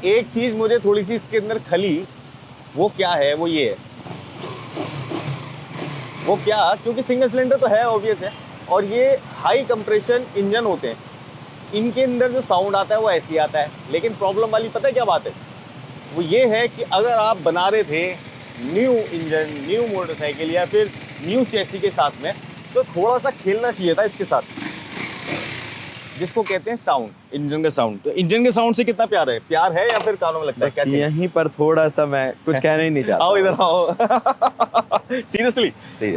एक चीज मुझे थोड़ी सी इसके अंदर खली, वो क्या है, वो ये है, वो क्या, क्योंकि सिंगल सिलेंडर तो है ऑब्वियस है, और ये हाई कंप्रेशन इंजन होते हैं, इनके अंदर जो साउंड आता है वो ऐसे ही आता है। लेकिन प्रॉब्लम वाली पता है क्या बात है, वो ये है कि अगर आप बना रहे थे न्यू इंजन, न्यू मोटरसाइकिल या फिर न्यू चेसी के साथ में, तो थोड़ा सा खेलना चाहिए था इसके साथ, जिसको कहते हैं साउंड, इंजन का साउंड। तो इंजन के साउंड से कितना प्यार है या फिर कानों में लगता है कैसे? यहीं पर थोड़ा सा मैं कुछ कहना ही नहीं चाहता। आओ इधर आओ। सीरियसली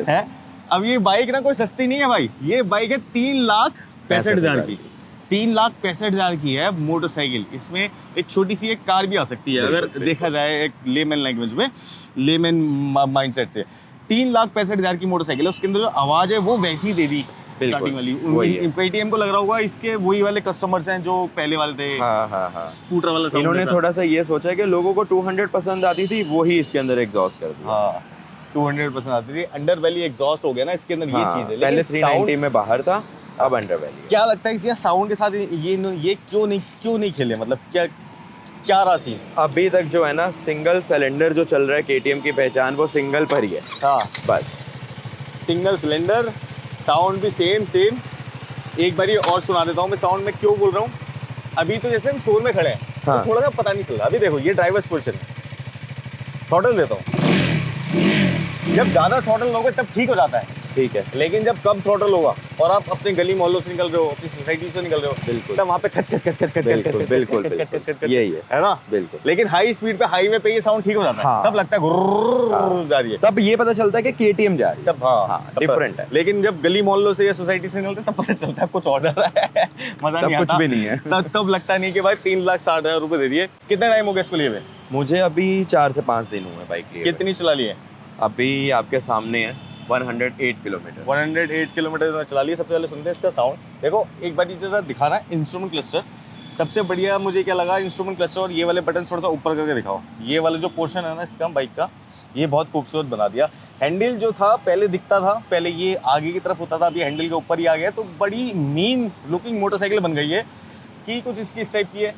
है। अब ये बाइक ना कोई सस्ती नहीं है भाई, ये बाइक है 3,65,000 की। 3,65,000 की है मोटरसाइकिल। इसमें एक छोटी सी एक कार भी आ सकती है अगर देखा जाए एक लेमन लैंग्वेज में, लेमन माइंडसेट से। 3,65,000 की मोटरसाइकिल है, उसके अंदर जो आवाज है वो वैसी दे दी स्टार्टिंग वाली। पेटीएम को लग रहा होगा इसके वही वाले कस्टमर्स हैं जो पहले वाले थे। हाँ। स्कूटर वाला साउंड। इन्होंने थोड़ा सा ये सोचा कि लोगों को 200 पसंद आती थी, वही इसके अंदर एग्जॉस्ट कर दिया। हाँ 200 पसंद आती थी, अंडर वैली एग्जॉस्ट हो गया ना इसके अंदर। ये चीज है। पहले 390 में बाहर था, अब अंडर वैली। क्या लगता है इसका साउंड के साथ ये क्यों नहीं खेले, मतलब क्या रहा सीन? अभी तक जो है ना सिंगल सिलेंडर जो चल रहा है, केटीएम की पहचान वो सिंगल पर ही है। हाँ बस सिंगल सिलेंडर, साउंड भी सेम। एक बार और सुना देता हूँ मैं साउंड में क्यों बोल रहा हूँ। अभी तो जैसे हम शोर में खड़े हैं, तो थोड़ा सा पता नहीं चल रहा। अभी देखो ये ड्राइवर्स पोजीशन है, थ्रॉटल देता हूँ। जब ज्यादा थ्रॉटल लोगे तब ठीक हो जाता है, ठीक है। लेकिन जब कम थ्रॉटल होगा और आप अपने गली मोहल्लों से निकल रहे हो, अपनी सोसाइटी से निकल रहे हो, बिल्कुल, तब वहाँ पे खच यही है ना, बिल्कुल। लेकिन हाई स्पीड पे हाईवे पे ये साउंड ठीक हो जाता है, तब लगता है गुर्र जा रही है, तब ये पता चलता है कि केटीएम जा रही है, तब हाँ डिफरेंट है। लेकिन जब गली मोहल्लों से या सोसाइटी से निकलते तब पता चलता है कुछ और जा रहा है, मजा नहीं आता, कुछ भी नहीं है। तब लगता नहीं कि भाई 3,60,000 रुपए दे दिए। कितना टाइम हो गया इसको लिए हुए? मुझे अभी 4 से 5 दिन हुए बाइक लिए। कितनी चला ली है? अभी आपके सामने है 108 किलोमीटर। 108 किलोमीटर चला लिया। सबसे पहले सुनते हैं इसका साउंड। देखो एक बार जरा दिखाना इंस्ट्रूमेंट क्लस्टर। सबसे बढ़िया मुझे क्या लगा, इंस्ट्रूमेंट क्लस्टर और ये वाले बटन थोड़ा सा ऊपर करके दिखाओ। ये वाला जो पोर्शन है ना इसका बाइक का, ये बहुत खूबसूरत बना दिया। हैंडल जो था पहले दिखता था, पहले ये आगे की तरफ होता था, अभी हैंडल के ऊपर ही आ गया, तो बड़ी मीन लुकिंग मोटरसाइकिल बन गई है। कि कुछ इसकी इस टाइप की है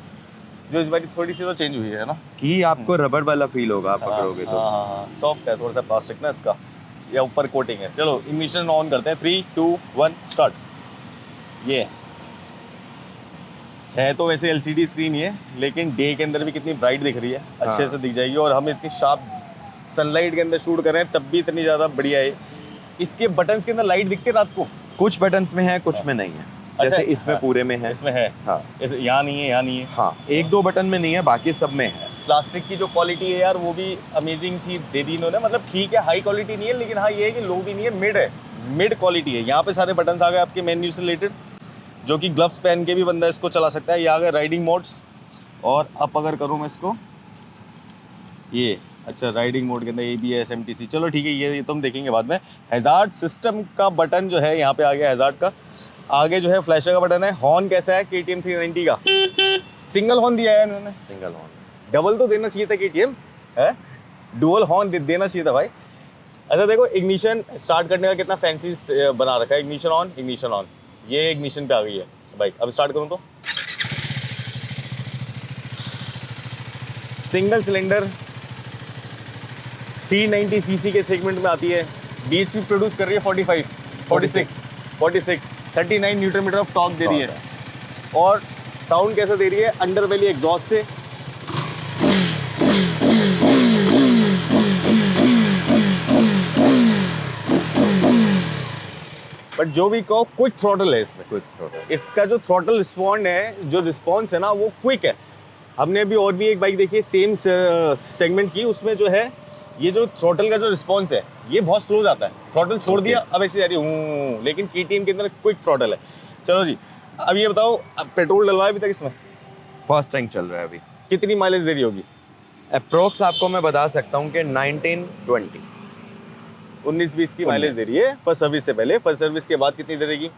जो इस बार थोड़ी सी तो चेंज हुई है ना, कि आपको रबर वाला फील होगा आप पकड़ोगे तो। हाँ सॉफ्ट है थोड़ा सा प्लास्टिक ना इसका, या ऊपर कोटिंग है। चलो इग्निशन ऑन करते हैं, 3 2 1 स्टार्ट। ये है तो वैसे एलसीडी स्क्रीन ही है, लेकिन डे के अंदर भी कितनी ब्राइट दिख रही है, अच्छे से दिख जाएगी। और हम इतनी शार्प सनलाइट के अंदर शूट कर रहे हैं तब भी इतनी ज़्यादा बढ़िया है। इसके बटन्स के अंदर लाइट दिखती है रात को? कुछ बटन्स में है, कुछ में नहीं है। जैसे इसमें पूरे में है, इसमें है, हाँ यहाँ नहीं है, यहाँ नहीं है, हाँ 1-2 बटन में नहीं है, बाकी सब में है। प्लास्टिक की जो क्वालिटी है यार वो भी अमेजिंग सी दे दी इन्होंने। मतलब ठीक है हाई क्वालिटी नहीं है, लेकिन हाँ ये है कि लो भी नहीं है, मिड है, मिड क्वालिटी है। यहाँ पे सारे बटन्स आ गए आपके मेन्यू से रिलेटेड, जो कि ग्लव्स पहन के भी बंदा इसको चला सकता है। ये आ गए राइडिंग मोड्स। और अब अगर करूँ मैं इसको, ये अच्छा राइडिंग मोड के अंदर ABS MTC, चलो ठीक है ये तो हम देखेंगे बाद में। हैजार्ड सिस्टम का बटन जो है यहाँ पे आ गया हैजार्ड का। आगे जो है फ्लैशर का बटन है। हॉर्न कैसा है KTM 390 का? सिंगल हॉर्न दिया है इन्होंने, सिंगल हॉर्न। डबल तो देना चाहिए था KTM, है डुअल हॉर्न देना चाहिए था भाई। अच्छा देखो इग्निशन स्टार्ट करने का कितना फैंसी बना रखा है। इग्निशन ऑन, इग्निशन ऑन, ये इग्निशन पे आ गई है बाइक। अब स्टार्ट करूँ तो सिंगल सिलेंडर 390 सीसी के सेगमेंट में आती है। BHP प्रोड्यूस कर रही है 46 39 न्यूटन मीटर ऑफ टॉर्क दे रही है। और साउंड कैसा दे रही है? अंडर वैली एग्जॉस्ट से। बट जो भी कहो क्विक थ्रॉटल है इसमें, क्विक थ्रॉटल। इसका जो थ्रॉटल रिस्पॉन्ड है, जो रिस्पॉन्स है ना वो क्विक है। हमने अभी और भी एक बाइक देखी है सेम सेगमेंट की, उसमें जो है ये जो थ्रॉटल का जो रिस्पॉन्स है ये बहुत स्लो जाता है। थ्रॉटल छोड़ दिया अब ऐसे जा रही हूँ, लेकिन KTM के अंदर क्विक थ्रॉटल है। चलो जी अब ये बताओ, अब पेट्रोल डलवाया अभी तक इसमें? फर्स्ट टैंक चल रहा है अभी। कितनी माइलेज दे रही होगी? अप्रोक्स आपको मैं बता सकता हूँ कि 19-20 19-20 की माइलेज दे रही है फर्स्ट सर्विस से पहले। फर्स्ट सर्विस के बाद कितनी दे देगी?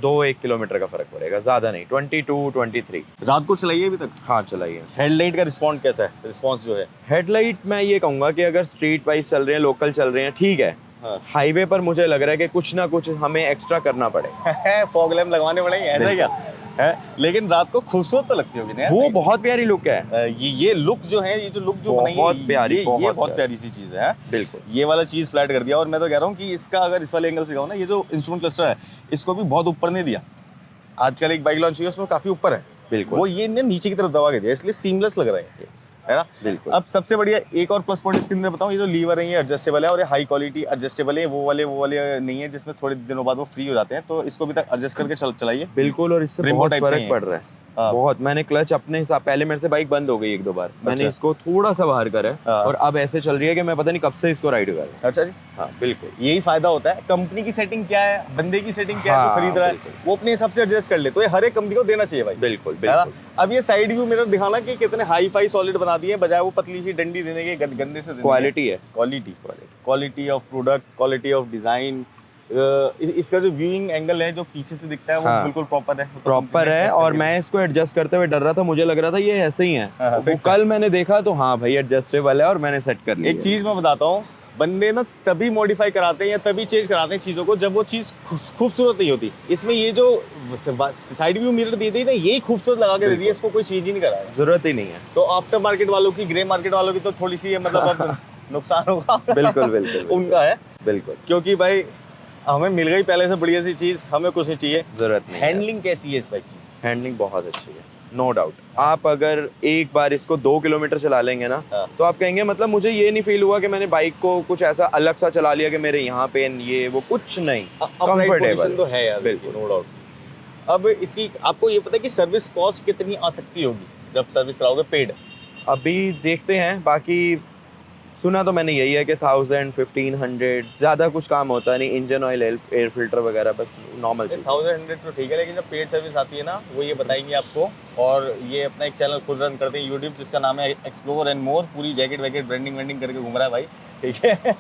2-1 किलोमीटर का फर्क पड़ेगा, ज्यादा नहीं, 22-23। रात को चलाइए अभी तक? हाँ चलाइए। हेडलाइट का रिस्पॉन्स कैसा है? रिस्पॉन्स जो है हेडलाइट मैं ये कहूँगा कि अगर स्ट्रीट वाइज चल रहे हैं, लोकल चल रहे हैं, ठीक है। हाँ। हाईवे पर मुझे लग रहा है कि कुछ ना कुछ हमें एक्स्ट्रा करना पड़ेगा। फॉग लैम्प लगवाने पड़ेंगे, ऐसा क्या? है, लेकिन रात को खूबसूरत तो लगती होगी ना यार। वो बहुत प्यारी लुक है। ये लुक जो है, ये जो लुक जो बनाई है, बहुत प्यारी, ये बहुत बहुत प्यारी। प्यारी सी चीज़ है। बिल्कुल ये वाला चीज़ फ्लैट कर दिया। और मैं तो कह रहा हूँ कि इसका अगर इस वाले एंगल से कहूँ ना, ये जो इंस्ट्रूमेंट क्लस्टर है इसको भी बहुत ऊपर नहीं दिया। आजकल एक बाइक लॉन्च हुई है उसमें काफ़ी ऊपर है, बिल्कुल वो ये ने नीचे की तरफ दबा के दिया, इसलिए सीमलेस लग रहा है ना। बिल्कुल। अब सबसे बढ़िया एक और प्लस पॉइंट इसके अंदर बताऊं, ये जो लीवर है ये एडजस्टेबल है और ये हाई क्वालिटी एडजस्टेबल है। वो वाले नहीं है जिसमें थोड़े दिनों बाद वो फ्री हो जाते हैं, तो इसको भी तक एडजस्ट करके चलाइए। बिल्कुल, और इससे Brembo बहुत type से फर्क ही पड़ रहा है। हाँ। बहुत। मैंने क्लच अपने हिसाब, पहले मेरे से बाइक बंद हो गई 1-2 बार, मैंने अच्छा। इसको थोड़ा सा बाहर करा है हाँ। और अब ऐसे चल रही है कि मैं पता नहीं कब से इसको राइड कर रहा हूँ। अच्छा जी, हाँ बिल्कुल। यही फायदा होता है। कंपनी की सेटिंग क्या है, बंदे की सेटिंग क्या है, जो हाँ, खरीद रहा है बिल्कुल। वो अपने हिसाब से एडजस्ट कर ले, तो ये हर एक कंपनी को देना चाहिए भाई, बिल्कुल है ना। बिल्कुल। अब ये साइड व्यू मिरर दिखाना कि कितने हाई फाई सॉलिड बना दिए, बजाय वो पतली सी डंडी देने के गंदे से देने के। क्वालिटी है। Quality of product, quality of design. इसका जो व्यूइंग एंगल है जो पीछे से दिखता है वो हाँ। बिल्कुल प्रॉपर है, वो तो प्रॉपर company ने है। test और करके मैं इसको एडजस्ट करते हुए डर रहा था, मुझे लग रहा था ये ऐसे ही है। हाँ, वो fix है। कल मैंने देखा तो हाँ भाई एडजस्टेबल है और मैंने सेट कर लिया। एक चीज मैं बताता हूँ, बंदे ना तभी मॉडिफाई कराते हैं या तभी चेंज कराते हैं चीज़ों को जब वो चीज़ खूबसूरत नहीं होती। इसमें ये जो साइड व्यू मिरर दी थी ना, यही खूबसूरत लगा के दे दी है, इसको कोई चेंज ही नहीं कराया। जरूरत ही नहीं है। तो आफ्टर मार्केट वालों की, ग्रे मार्केट वालों की तो थोड़ी सी मतलब अब नुकसान होगा। बिल्कुल बिल्कुल उनका है, बिल्कुल। क्योंकि भाई हमें मिल गई पहले से बढ़िया सी चीज़, हमें कुछ नहीं चाहिए। जरूरत नहीं। हैंडलिंग कैसी है इस बाइक की? हैंडलिंग बहुत अच्छी है, नो डाउट। आप अगर एक बार इसको 2 किलोमीटर चला लेंगे ना, हाँ। तो आप कहेंगे मतलब मुझे ये नहीं फील हुआ कि मैंने बाइक को कुछ ऐसा अलग सा चला लिया कि मेरे यहाँ पे ये वो कुछ नहीं। अपराइट पोजीशन तो है यार इसकी, बिल्कुल। No doubt. अब इसकी आपको ये पता है कि सर्विस कॉस्ट कितनी आ सकती होगी जब सर्विस कराओगे पेड? अभी देखते हैं, बाकी सुना तो मैंने यही है कि 1000-1500, ज़्यादा कुछ काम होता नहीं। इंजन ऑयल, एयर फिल्टर वगैरह बस नॉर्मल चीज़। 1100 तो ठीक है, लेकिन जब पेड सर्विस आती है ना, वो ये बताएंगे आपको। और ये अपना एक चैनल खुद रन करते हैं यूट्यूब, जिसका नाम है एक्सप्लोर एंड मोर। पूरी जैकेट वैकेट ब्रांडिंग वेंडिंग करके घूम रहा है भाई, ठीक है।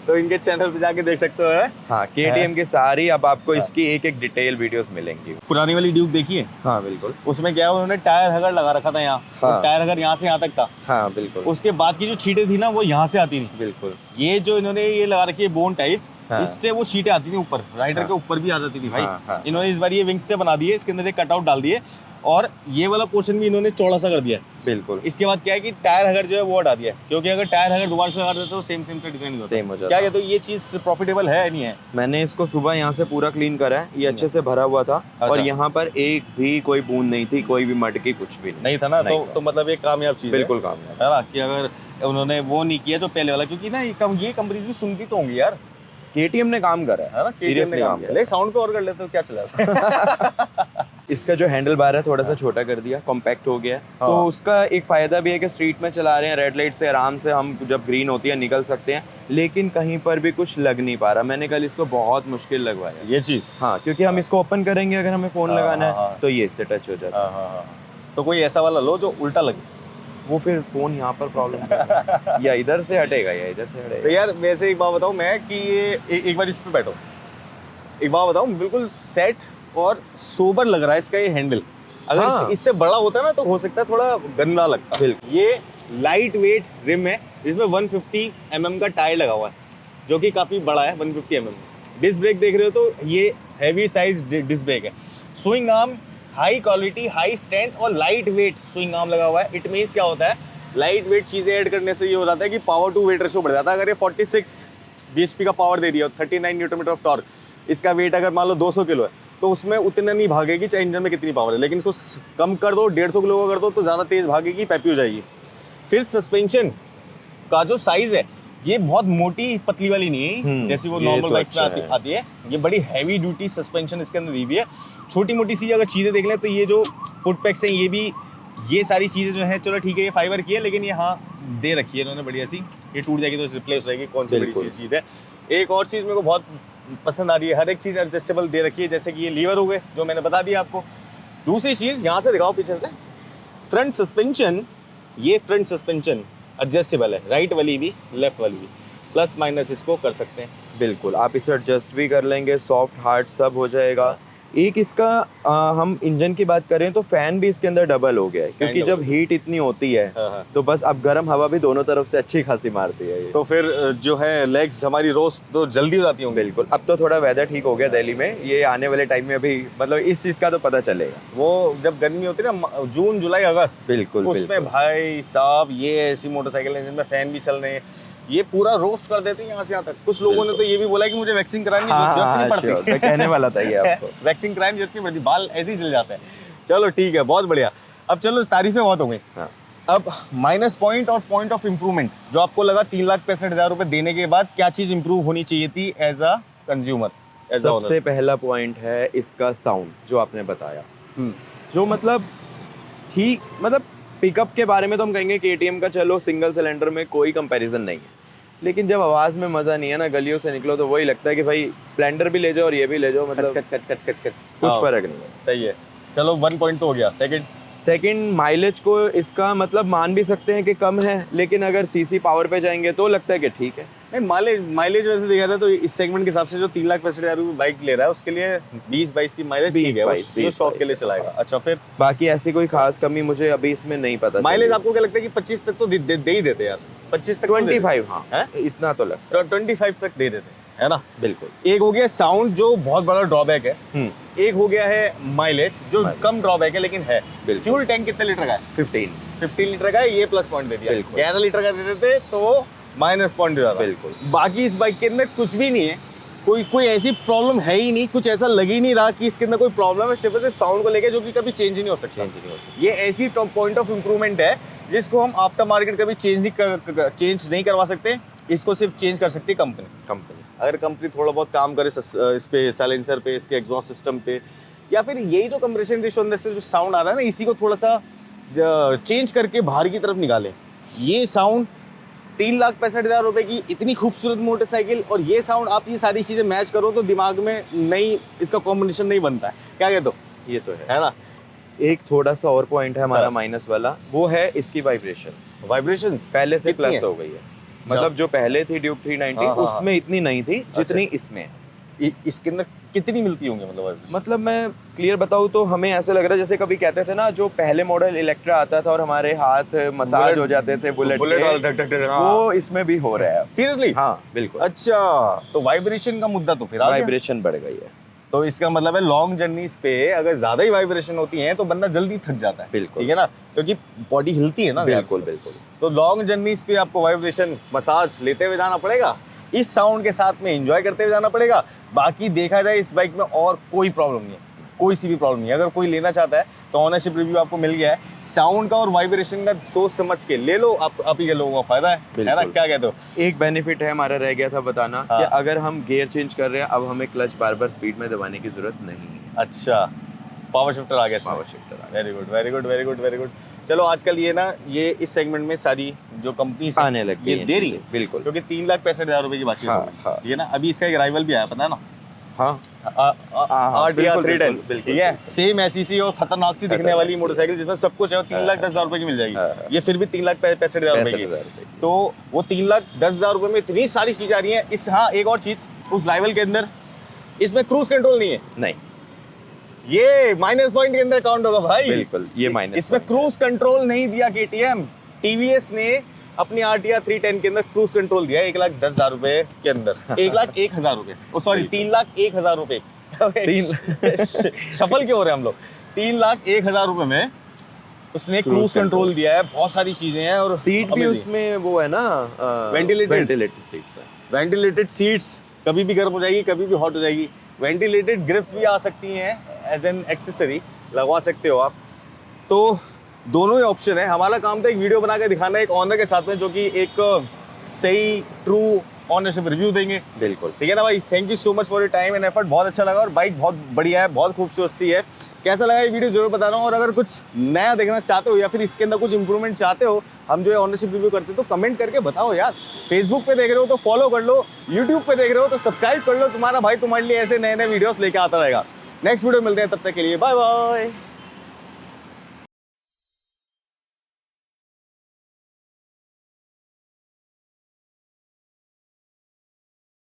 तो इनके चैनल पे जाके देख सकते हो। है हाँ, KTM की सारी अब आपको इसकी एक एक डिटेल वीडियोस मिलेंगी। पुरानी वाली ड्यूक देखिए, हाँ बिल्कुल। उसमें क्या है, उन्होंने टायर हगर लगा रखा था यहाँ। हाँ। वो टायर हगर यहाँ से यहाँ तक था। हाँ बिल्कुल उसके बाद की जो छींटे थी ना, वो यहाँ से आती थी। बिल्कुल। ये जो इन्होंने ये लगा रखी है बोन टाइप्स, हाँ। इससे वो छींटे आती थी ऊपर, राइडर हाँ। के ऊपर भी आ जाती थी भाई। हाँ, हाँ। इन्होंने इस बार ये विंग्स से बना दिए, इसके अंदर एक कटआउट डाल दिए और ये वाला पोर्शन भी इन्होंने चौड़ा सा कर दिया है। बिल्कुल इसके बाद क्या है कि टायर हगर जो है वो हटा दिया है, क्योंकि अगर टायर हगर दोबारा से लगा देते तो सेम से डिजाइन होता। सेम हो जाता। क्या कहते हो, ये चीज प्रॉफिटेबल है नहीं है? मैंने इसको सुबह यहाँ से पूरा क्लीन करा है, ये अच्छे से भरा हुआ था। अच्छा। और यहाँ पर एक भी कोई बूंद नहीं थी, कोई भी मटकी, कुछ भी नहीं था ना, नहीं तो था। तो मतलब एक कामयाब चीज है। बिल्कुल काम है। है ना, कि अगर उन्होंने वो नहीं किया जो पहले वाला, क्योंकि ना ये कंपनीज भी सुनती तो होंगी यार, KTM ने काम करा है ना। KTM ने Seriously काम काम किया। किया। ले साउंड पे और कर लेते हो, क्या चला? इसका जो हैंडल बार है थोड़ा सा छोटा कर दिया, कॉम्पैक्ट हो गया। हाँ। तो उसका एक फायदा भी है कि स्ट्रीट में चला रहे हैं, रेड लाइट से आराम से हम जब ग्रीन होती है निकल सकते हैं, लेकिन कहीं पर भी कुछ लग नहीं पा रहा। मैंने कल इसको बहुत मुश्किल लगवाया। ये चीज, हाँ, क्योंकि हम इसको ओपन करेंगे अगर हमें फोन हाँ, लगाना हाँ, है तो ये इससे टच हो जाता है। हाँ। तो कोई ऐसा वाला लो जो उल्टा लगे। वो फिर फोन यहाँ पर प्रॉब्लम या इधर से हटेगा या इधर से तो हटेगा। यार वैसे एक बात बताऊं मैं कि ये एक बार इस पे बैठो, एक बात बताऊं, बिल्कुल सेट और सोबर लग रहा है इसका ये हैंडल। अगर हाँ। इससे बड़ा होता है ना तो हो सकता है थोड़ा गंदा लगता। बिल्कुल। ये लाइट वेट रिम है, इसमें 150 mm का टायर लगा हुआ है, जो कि काफ़ी बड़ा है। 150 mm डिस्क ब्रेक देख रहे हो तो ये हैवी साइज डिस्क ब्रेक है। Swing arm high quality, high strength और लाइट वेट स्विंग आर्म लगा हुआ है। इट मीन्स क्या होता है, लाइट वेट चीज़ें ऐड करने से ये हो जाता है कि पावर टू वेट रेशो बढ़ जाता है। अगर ये 46 bhp का पावर दे दिया, 39 न्यूटन ऑफ टॉर्क, इसका वेट अगर मान लो 200 किलो है, तो उसमें उतना नहीं भागेगी चाहे इंजन में कितनी पावर है। लेकिन इसको कम कर दो, 150 किलो का कर दो, तो ज़्यादा तेज़ भागेगी, पैपी हो जाएगी। फिर सस्पेंशन का जो साइज़ है, ये बहुत मोटी पतली वाली नहीं है जैसी वो ये नॉर्मल तो बाइक्स में अच्छा आती है। ये बड़ी हैवी ड्यूटी सस्पेंशन इसके अंदर दी हुई है। छोटी मोटी सी अगर चीज़ें देख लें तो ये जो फुट पैक्स हैं, ये भी, ये सारी चीज़ें जो है, चलो ठीक है ये फाइबर की है, लेकिन ये हाँ दे रखी है इन्होंने बढ़िया सी। ये टूट जाएगी तो रिप्लेस हो जाएगी, कौन सी बड़ी बिल्कुल। चीज़ है। एक और चीज़ मेरे को बहुत पसंद आ रही है, हर एक चीज़ एडजस्टेबल दे रखी है, जैसे कि ये लीवर हो गए जो मैंने बता दिया आपको। दूसरी चीज़ यहाँ से दिखाओ पीछे से, फ्रंट सस्पेंशन। ये फ्रंट सस्पेंशन एडजस्टेबल है, राइट वाली भी लेफ्ट वाली भी, प्लस माइनस इसको कर सकते हैं। बिल्कुल, आप इसे एडजस्ट भी कर लेंगे, सॉफ्ट हार्ड सब हो जाएगा। एक इसका हम इंजन की बात करें तो फैन भी इसके अंदर डबल हो गया है, क्योंकि double जब हीट इतनी होती है हाँ। तो बस अब गर्म हवा भी दोनों तरफ से अच्छी खासी मारती है ये। तो फिर जो है लेग्स हमारी रोस्ट तो जल्दी हो जाती होंगी। बिल्कुल, अब तो थोड़ा वेदर ठीक हो गया दिल्ली में, ये आने वाले टाइम में अभी मतलब इस चीज का तो पता चलेगा। वो जब गर्मी होती है ना जून जुलाई अगस्त, बिल्कुल उसमें बिल्कुल। भाई साहब ये ऐसी मोटरसाइकिल है जिनमें फैन भी चल रहे हैं, ये पूरा रोस्ट कर देते हैं यहाँ से यहाँ तक। कुछ लोगों ने तो ये भी बोला कि मुझे वैक्सिंग कराने की जरूरत नहीं sure, मैं पड़ती। कहने वाला था ये आपको। वैक्सिंग कराने की जरूरत नहीं पड़ती, बाल ऐसे ही जल जाते हैं। चलो ठीक है, बहुत बढ़िया। अब चलो तारीफें बहुत हो गई। हाँ। अब माइनस पॉइंट और पॉइंट ऑफ इम्प्रूवमेंट, जो आपको लगा 3,65,000 रुपए देने के बाद क्या चीज इंप्रूव होनी चाहिए थी as a consumer, as a सबसे पहला पॉइंट है इसका साउंड, जो आपने बताया, जो मतलब ठीक, मतलब पिकअप के बारे में तो हम कहेंगे KTM का चलो सिंगल सिलेंडर में कोई कंपैरिजन नहीं है, लेकिन जब आवाज़ में मज़ा नहीं है ना, गलियों से निकलो तो वही लगता है कि भाई स्प्लेंडर भी ले जाओ और ये भी ले जाओ, मतलब कच कच कच कच कच कुछ फर्क नहीं है। सही है। चलो 1 पॉइंट तो हो गया। सेकंड, माइलेज को इसका मतलब मान भी सकते हैं कि कम है, लेकिन अगर सीसी पावर पे जाएंगे तो लगता है कि ठीक है। नहीं, माइलेज वैसे देखा जाए तो इस सेगमेंट के हिसाब से जो 3,65,000 रुपये बाइक ले रहा है उसके लिए 20-22 की माइलेज ठीक है, वो शौक के लिए चलाएगा। अच्छा, फिर बाकी ऐसी कोई खास कमी मुझे अभी इसमें नहीं पता। माइलेज आपको क्या लगता है कि 25 तक तो दे ही देते यार? 25 तक 25, हाँ है? इतना तो लगता 25 तक दे देते है ना। बिल्कुल। एक हो गया साउंड, जो बहुत बड़ा ड्रॉबैक है। एक हो गया है माइलेज, जो कम ड्रॉबैक है लेकिन है। फ्यूल टैंक कितने लीटर का है? 15 लीटर का है, ये प्लस पॉइंट दे दिया। 11 लीटर का दे देते तो माइनस पॉइंट ज्यादा। बिल्कुल। बाकी इस बाइक के अंदर कुछ भी नहीं है, कोई ऐसी प्रॉब्लम है ही नहीं, कुछ ऐसा लग ही नहीं रहा कि इसके अंदर कोई प्रॉब्लम है, सिर्फ साउंड को लेके, जो कि कभी चेंज नहीं हो सकता। ये ऐसी टॉप पॉइंट ऑफ इम्प्रूवमेंट है जिसको हम आफ्टर मार्केट कभी चेंज नहीं करवा सकते। इसको सिर्फ चेंज कर सकती है कंपनी। अगर कंपनी थोड़ा बहुत काम करे इस पे, साइलेंसर पे, इसके एग्जॉस्ट सिस्टम पे, या फिर यही जो कंप्रेशन रेशियो अंदर से जो साउंड आ रहा है ना, इसी को थोड़ा सा चेंज करके बाहर की तरफ निकाले। ये साउंड 3,65,000 रुपए की इतनी खूबसूरत मोटरसाइकिल और ये साउंड, आप ये सारी चीजें मैच करो तो दिमाग में नहीं, इसका कॉम्बिनेशन नहीं बनता है। क्या कहते हो? ये तो है ना। एक थोड़ा सा और पॉइंट है हमारा हाँ। माइनस वाला, वो है इसकी वाइब्रेशंस पहले से प्लस हो गई है। मतलब जो पहले थी ड्यूक 390 उसमें इतनी नहीं थी जितनी इसमें है। इसके अंदर कितनी मिलती होंगी मतलब मैं क्लियर बताऊँ तो हमें ऐसे लग रहा है जैसे कभी कहते थे ना, जो पहले मॉडल इलेक्ट्रा आता था और हमारे हाथ मसाज हो जाते थे बुलेट के, वो इसमें भी हो रहा है। सीरियसली? हाँ बिल्कुल। अच्छा, तो वाइब्रेशन का मुद्दा तो फिर आ गया। वाइब्रेशन बढ़ गई है, तो इसका मतलब है लॉन्ग जर्नीज पे अगर ज्यादा ही वाइब्रेशन होती है तो बंदा जल्दी थक जाता है। बिल्कुल। ठीक है ना, क्योंकि बॉडी हिलती है ना। बिल्कुल बिल्कुल। तो लॉन्ग जर्नीज पे आपको वाइब्रेशन मसाज लेते हुए जाना पड़ेगा, इस साउंड के साथ में एंजॉय करते हुए जाना पड़ेगा। बाकी देखा जाए इस बाइक में और कोई प्रॉब्लम नहीं है, कोई सी भी प्रॉब्लम नहीं है। अगर कोई लेना चाहता है तो ऑनरशिप रिव्यू आपको मिल गया है। साउंड का और वाइब्रेशन का सोच समझ के ले लो, आप ही के लोगों का फायदा है ना। क्या कहते हो? एक बेनिफिट है हमारा, रह गया था बताना, कि अगर हम गियर चेंज कर रहे हैं अब हमें क्लच बार बार स्पीड में दबाने की जरूरत नहीं है। अच्छा, पावर शिफ्टर आ गया। पावर शिफ्टर आ गया। Very good. चलो आजकल ये इस सेगमेंट में सारी जो कंपनी आने लगी ये दे रही है, बिल्कुल, क्योंकि 3,65,000 रुपए की बातचीत हो गई। ठीक है ना। अभी इसका एक राइवल भी आया, पता है ना? RTR 310, ठीक है, सेम SEC और खतरनाक सी दिखने वाली मोटरसाइकिल जिसमें सब कुछ है, 3,10,000 रुपए की मिल जाएगी। ये फिर भी 3,65,000 रुपए की। तो वो 3,10,000 रुपए में इतनी सारी चीज आ रही है। एक और चीज, उस राइवल के अंदर इसमें क्रूज कंट्रोल नहीं है। नहीं, ये माइनस पॉइंट के अंदर काउंट होगा भाई। बिल्कुल, ये माइनस। इसमें क्रूज कंट्रोल नहीं दिया KTM। TVS ने अपनी RTR 310 के अंदर क्रूज कंट्रोल दिया 1,10,000 रुपए के अंदर। 1,01,000 रुपए, सॉरी 3,01,000 रुपए। सफल क्यों हो रहे हैं हम लोग? 3,01,000 रुपए में उसने क्रूज कंट्रोल दिया है। बहुत सारी चीजें हैं और सीट भी उसमें वो है ना, वेंटिलेटेड सीट्स। कभी भी गर्म हो जाएगी, कभी भी हॉट हो जाएगी। वेंटिलेटेड ग्रिप्स भी आ सकती हैं एज एन एक्सेसरी, लगवा सकते हो आप। तो दोनों ही ऑप्शन है। हमारा काम था एक वीडियो बना के दिखाना एक ऑनर के साथ में, जो कि एक सही ट्रू ऑनरशिप रिव्यू देंगे। बिल्कुल, ठीक है ना भाई। Thank you so much for your time and effort. बहुत अच्छा लगा और बाइक बहुत बढ़िया है, बहुत खूबसूरत सी है। कैसा लगा ये वीडियो जरूर बताना। और अगर कुछ नया देखना चाहते हो या फिर इसके अंदर कुछ इंप्रूवमेंट चाहते हो, हम जो है ऑनरशिप रिव्यू करते हैं, तो कमेंट करके बताओ यार। फेसबुक पे देख रहे हो तो फॉलो कर लो, यूट्यूब पे देख रहे हो तो सब्सक्राइब कर लो। तुम्हारा भाई तुम्हारे लिए ऐसे नए नए वीडियोस लेके आता रहेगा। नेक्स्ट वीडियो मिलते हैं, तब तक के लिए बाय बाय।